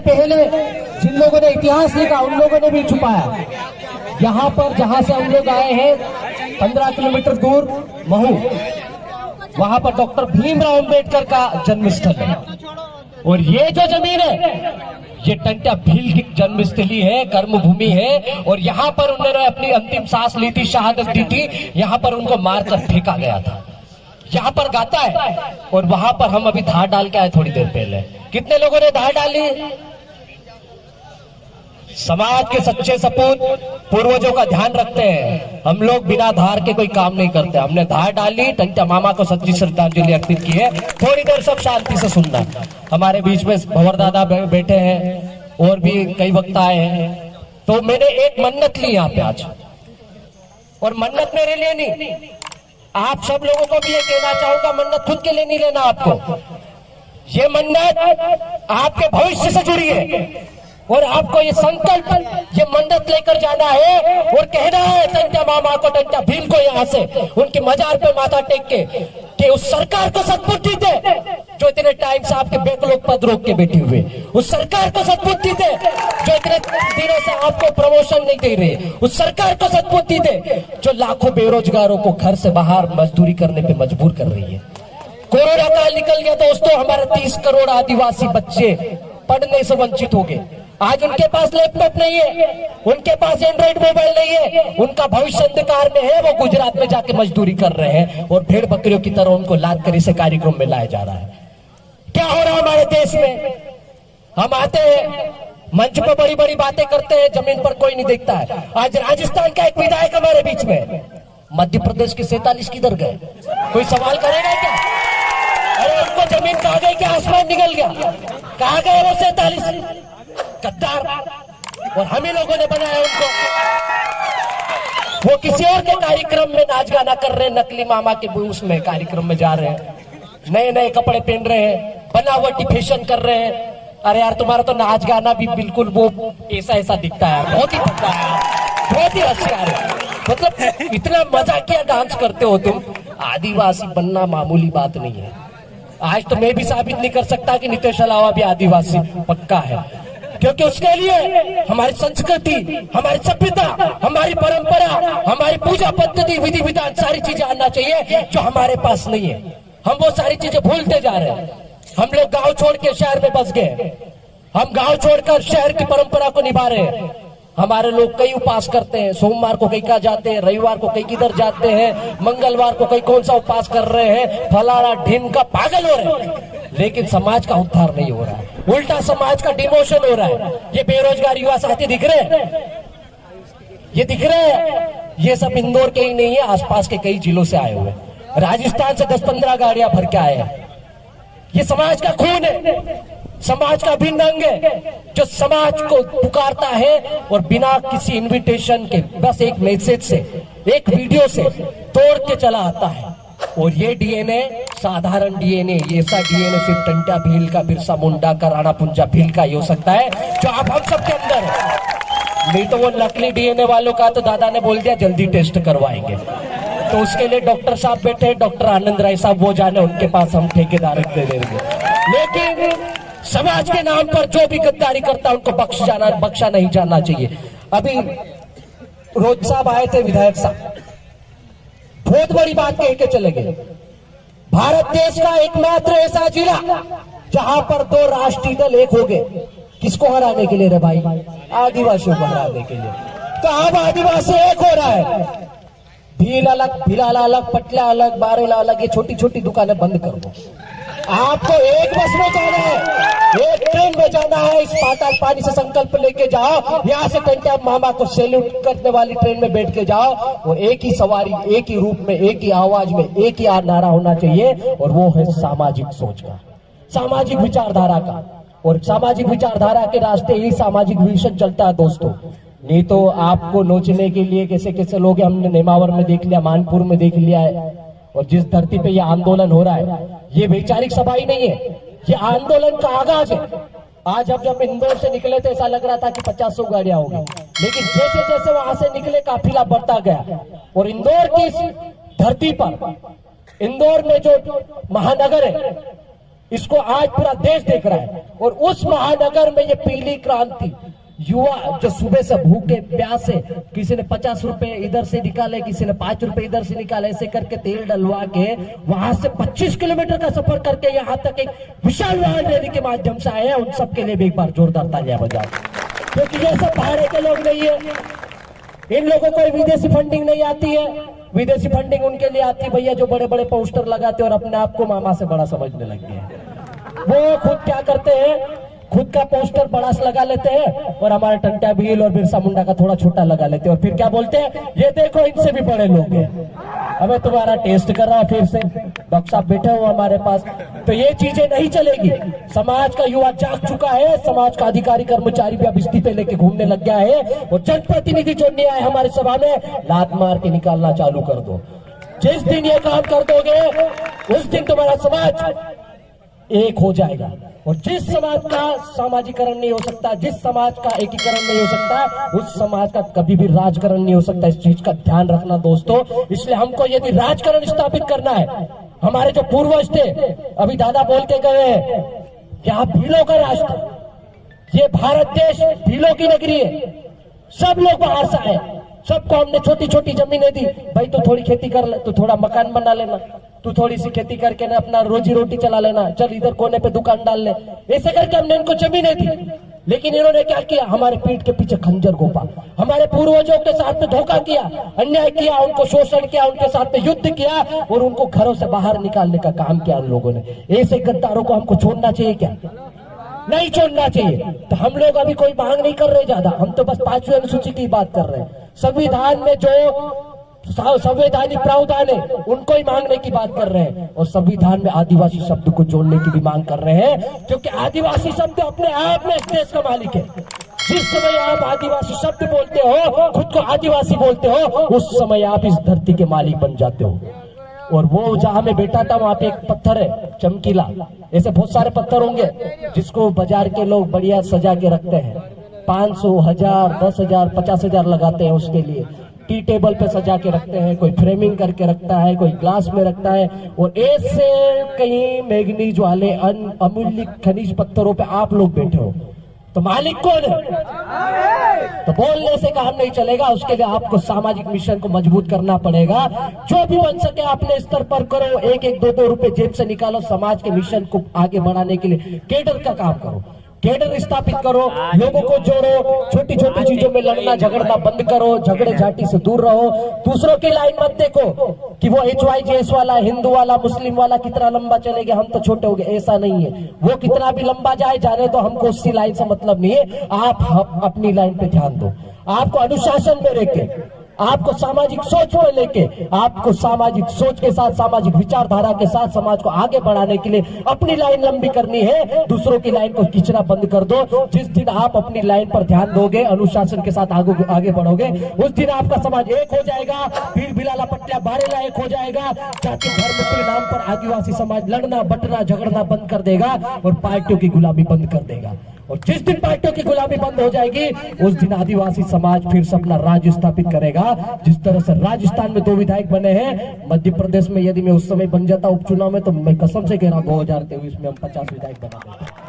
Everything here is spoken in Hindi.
पहले जिन लोगों ने इतिहास लिखा उन लोगों ने भी छुपाया। यहाँ पर जहां से हम लोग आए हैं 15 किलोमीटर दूर महू, वहां पर डॉक्टर भीमराव अंबेडकर का जन्मस्थल है। और ये जो जमीन है ये टंट्या भील की जन्मस्थली है, कर्मभूमि है। और यहाँ पर उन्होंने अपनी अंतिम सांस ली थी, शहादत दी थी। यहाँ पर उनको मारकर फेंका गया था। यहाँ पर गाता है और वहां पर हम अभी धार डाल के आए थोड़ी देर पहले। कितने लोगों ने धार डाली? समाज के सच्चे सपूत पूर्वजों का ध्यान रखते हैं। हम लोग बिना धार के कोई काम नहीं करते। हमने धार डाली, टंट्या मामा को सच्ची श्रद्धांजलि अर्पित की है। थोड़ी देर सब शांति से सुनना। हमारे बीच में भंवर दादा बैठे हैं और भी कई वक्ता आए हैं। तो मैंने एक मन्नत ली यहाँ पे आज, और मन्नत मेरे लिए नहीं, आप सब लोगों को भी ये कहना चाहूंगा, मन्नत खुद के लिए नहीं लेना आपको। ये मन्नत आपके भविष्य से जुड़ी है और आपको ये संकल्प, ये मन्नत लेकर जाना है और कहना है टंट्या मामा को, टंट्या भील को यहाँ से उनके मजार पे माथा टेक के कि उस सरकार को सद्बुद्धि दे जो इतने टाइम से आपके बैकलॉग पद रोक के बैठी हुए, उस सरकार को सद्बुद्धि दे जो इतने दिनों से आपको प्रमोशन नहीं दे रही, उस सरकार को सद्बुद्धि दे जो लाखों बेरोजगारों को घर से बाहर मजदूरी करने पे मजबूर कर रही है। कोरोना काल निकल गया दोस्तों, हमारे 30 करोड़ आदिवासी बच्चे पढ़ने से वंचित हो गए। आज उनके पास लैपटॉप नहीं है, उनके पास एंड्रॉइड मोबाइल नहीं है, उनका भविष्य अंधकार में है। वो गुजरात में जाके मजदूरी कर रहे हैं और भेड़ बकरियों की तरह उनको लाद कर इसे कार्यक्रम में लाया जा रहा है। क्या हो रहा है हमारे देश में? हम आते हैं मंच पर बड़ी बड़ी बातें करते हैं, जमीन पर कोई नहीं देखता है। आज राजस्थान का एक विधायक हमारे बीच में, मध्य प्रदेश के 47 किधर गए? कोई सवाल करेगा क्या? अरे उनको जमीन कहा गई कि आसमान निकल गया? कहा गए वो 47 गद्दार? और हम ही लोगों ने बनाया उनको। वो किसी और के कार्यक्रम में नाच गाना कर रहे हैं, नकली मामा के उसमें कार्यक्रम में जा रहे हैं, नए नए कपड़े पहन रहे हैं, बनावटी फैशन कर रहे हैं। अरे यार तुम्हारा तो नाच गाना भी बिल्कुल वो ऐसा दिखता है, बहुत ही पता है, बहुत ही होशियार है। मतलब इतना मजाकिया डांस करते हो तुम। आदिवासी बनना मामूली बात नहीं है। आज तो मैं भी साबित नहीं कर सकता कि नीतीश अलावा भी आदिवासी पक्का है, क्योंकि उसके लिए हमारी संस्कृति, हमारी सभ्यता, हमारी परंपरा, हमारी पूजा पद्धति, विधि विधान, सारी चीजें आना चाहिए जो हमारे पास नहीं है। हम वो सारी चीजें भूलते जा रहे हैं। हम लोग गांव छोड़ के शहर में बस गए, हम गांव छोड़कर शहर की परंपरा को निभा रहे हैं। हमारे लोग कई उपास करते हैं, सोमवार को कई का जाते हैं, रविवार को कई किधर जाते हैं, मंगलवार को कई कौन सा उपास कर रहे हैं, फलाना ढिमका, पागल हो रहे हैं। लेकिन समाज का उद्धार नहीं हो रहा है, उल्टा समाज का डिमोशन हो रहा है। ये बेरोजगार युवा साथी दिख रहे हैं, ये दिख रहे हैं, ये सब इंदौर के ही नहीं है, आसपास के कई जिलों से आए हुए, राजस्थान से 10-15 गाड़ियां भर के आए हैं। ये समाज का खून है, समाज का अभिन्न अंग है, जो समाज को पुकारता है और बिना किसी इनविटेशन के बस एक मैसेज से, एक वीडियो से तोड़ के चला आता है। और ये डीएनए साधारण डीएनए, ऐसा डीएनए सिर्फ टंट्या भील का, बिरसा मुंडा का, राणा पुंजा भील का ही हो सकता है जो आप हम सबके अंदर है। नहीं तो वो नकली डीएनए वालों का तो दादा ने बोल दिया जल्दी टेस्ट करवाएंगे। तो उसके लिए डॉक्टर साहब बैठे हैं, डॉक्टर आनंद राय साहब, वो जाने उनके पास हम ठेकेदार दे देंगे। लेकिन समाज के नाम पर जो भी गद्दारी करता है उनको बख्शा नहीं जाना चाहिए। अभी रोज साहब आए थे, विधायक साहब, बहुत बड़ी बात कह के चले गए। भारत देश का एकमात्र ऐसा जिला जहां पर 2 राष्ट्रीय दल एक हो गए। किसको हराने के लिए रे भाई? आदिवासियों को हराने के लिए। तो अब आदिवासी एक हो रहा है। भील अलग, भिलाला अलग, पटला अलग, बारेला अलग, ये छोटी छोटी दुकानें बंद कर दो। आपको एक बस में जाना है, एक ट्रेन में जाना है। इस पाताल पानी से संकल्प लेके जाओ, यहाँ से टंट्या मामा को सैल्यूट करने वाली ट्रेन में बैठ के जाओ। और एक ही सवारी, एक ही रूप में, एक ही आवाज में, एक ही नारा होना चाहिए, और वो है सामाजिक सोच का, सामाजिक विचारधारा का। और सामाजिक विचारधारा के रास्ते ही सामाजिक विजन चलता है दोस्तों। नहीं तो आपको नोचने के लिए कैसे कैसे लोग, हमने नेमावर में देख लिया, मानपुर में देख लिया है। और जिस धरती पे ये आंदोलन हो रहा है, ये वैचारिक सभा ही नहीं है, ये आंदोलन का आगाज है। आज जब इंदौर से निकले थे ऐसा लग रहा था कि 50-100 गाड़ियां होंगी, लेकिन जैसे जैसे वहां से निकले काफिला बढ़ता गया। और इंदौर की इस धरती पर, इंदौर में जो महानगर है, इसको आज पूरा देश देख रहा है। और उस महानगर में ये पीली क्रांति युवा जो सुबह से भूखे प्यासे, किसी ने 50 रुपए इधर से निकाले, किसी ने 5 रुपए इधर से निकाले, ऐसे करके तेल डलवा के वहां से 25 किलोमीटर का सफर करके यहाँ तक एक विशाल वाहन रैली के माध्यम से आए हैं। उन सबके लिए भी एक बार जोरदार तालियां बजाओ, क्योंकि ये सब भाड़े के लोग नहीं है। इन लोगों को विदेशी फंडिंग नहीं आती है। विदेशी फंडिंग उनके लिए आती है भैया जो बड़े बड़े पोस्टर लगाते हैं और अपने आप को मामा से बड़ा समझने लग गए हैं। वो खुद क्या करते हैं, खुद का पोस्टर बड़ा लगा लेते हैं और हमारे टंटा भील और बिरसा मुंडा का थोड़ा छोटा लगा लेते हैं और फिर क्या बोलते हैं, ये देखो इनसे भी बड़े लोग हैं। हमें तुम्हारा टेस्ट कर रहा है फिर से, डॉक्टर साहब बैठे हो हमारे पास। तो ये चीजें नहीं चलेगी। समाज का युवा जाग चुका है, समाज का अधिकारी कर्मचारी भी अब इस्तीफे लेके घूमने लग गया है और जनप्रतिनिधि जो नहीं आए हमारी सभा में, लात मार के निकालना चालू कर दो। जिस दिन ये काम कर दोगे उस दिन तुम्हारा समाज एक हो जाएगा। और जिस समाज का सामाजिकरण नहीं हो सकता, जिस समाज का एकीकरण नहीं हो सकता, उस समाज का कभी भी राजकरण नहीं हो सकता। इस चीज का ध्यान रखना दोस्तों। इसलिए हमको यदि राजकरण स्थापित करना है, हमारे जो पूर्वज थे, अभी दादा बोल के गए, यहाँ भीलों का राष्ट्र, ये भारत देश भीलों की नगरी है। सब लोग बाहर से आए, सबको हमने छोटी छोटी जमीनें दी। भाई तो थोड़ी खेती कर ले, तो थोड़ा मकान बना लेना, तू थोड़ी सी खेती करके ना अपना रोजी रोटी चला लेना, चल इधर कोने पे दुकान डाल ले। ऐसे करके हमने इनको जमीनें दी। लेकिन इन्होंने क्या किया, हमारे पीठ के पीछे खंजर घोंपा, हमारे पूर्वजों के साथ में धोखा किया, अन्याय किया, उनको शोषण किया, उनके साथ में युद्ध किया और उनको घरों से बाहर निकालने का काम किया उन लोगों ने। ऐसे गद्दारों को हमको छोड़ना चाहिए क्या? नहीं छोड़ना चाहिए। तो हम लोग अभी कोई मांग नहीं कर रहे ज्यादा, हम तो बस 5वीं अनुसूची की बात कर रहे हैं। संविधान में जो संवैधानिक प्रावधान है उनको ही मांगने की बात कर रहे हैं और संविधान में आदिवासी शब्द को जोड़ने की भी मांग कर रहे हैं, क्योंकि आदिवासी शब्द अपने आप में इस देश का मालिक है। जिस समय आप आदिवासी शब्द बोलते हो, खुद को आदिवासी बोलते हो, उस समय आप इस धरती के मालिक बन जाते हो। और वो जहां मैं बैठा था वहां पे एक पत्थर है चमकीला, ऐसे बहुत सारे पत्थर होंगे जिसको बाजार के लोग बढ़िया सजा के रखते हैं। 500, 1000, 10,000, 50,000 लगाते हैं उसके लिए। टी टेबल पे सजा के रखते हैं, कोई फ्रेमिंग करके रखता है, कोई ग्लास में रखता है। और ऐसे कई मैग्नीज वाले अमूल्य खनिज पत्थरों पे आप लोग बैठे हो, तो मालिक कौन है? तो बोलने से काम नहीं चलेगा, उसके लिए आपको सामाजिक मिशन को मजबूत करना पड़ेगा। जो भी बन सके अपने स्तर पर करो, 1-1, 2-2 रुपए जेब से निकालो, समाज के मिशन को आगे बढ़ाने के लिए केडर का काम करो, केडर स्थापित करो, लोगों को जोड़ो, छोटी छोटी चीजों में लड़ना झगड़ना बंद करो, झगड़े झाटी से दूर रहो। दूसरों की लाइन मत देखो कि वो HYJS वाला, हिंदू वाला, मुस्लिम वाला कितना लंबा चलेगा, हम तो छोटे हो गए, ऐसा नहीं है। वो कितना भी लंबा जाए जाने तो हमको उसकी लाइन से मतलब नहीं है। आप अपनी लाइन पे ध्यान दो, आपको अनुशासन में रहकर, आपको सामाजिक सोच में लेके, आपको सामाजिक सोच के साथ, सामाजिक विचारधारा के साथ समाज को आगे बढ़ाने के लिए अपनी लाइन लंबी करनी है। दूसरों की लाइन को खींचना बंद कर दो। जिस दिन आप अपनी लाइन पर ध्यान दोगे, अनुशासन के साथ आगे बढ़ोगे, उस दिन आपका समाज एक हो जाएगा। फिर बिलाला पट्टिया बारेला एक हो जाएगा। जाति धर्म के नाम पर आदिवासी समाज लड़ना बटना झगड़ना बंद कर देगा और पार्टियों की गुलामी बंद कर देगा। और जिस दिन पार्टियों की गुलामी बंद हो जाएगी, उस दिन आदिवासी समाज फिर से अपना राज्य स्थापित करेगा। जिस तरह से राजस्थान में 2 विधायक बने हैं, मध्य प्रदेश में यदि मैं उस समय बन जाता उपचुनाव में, तो मैं कसम से कह रहा हूं 2023 में हम 50 विधायक बना देते।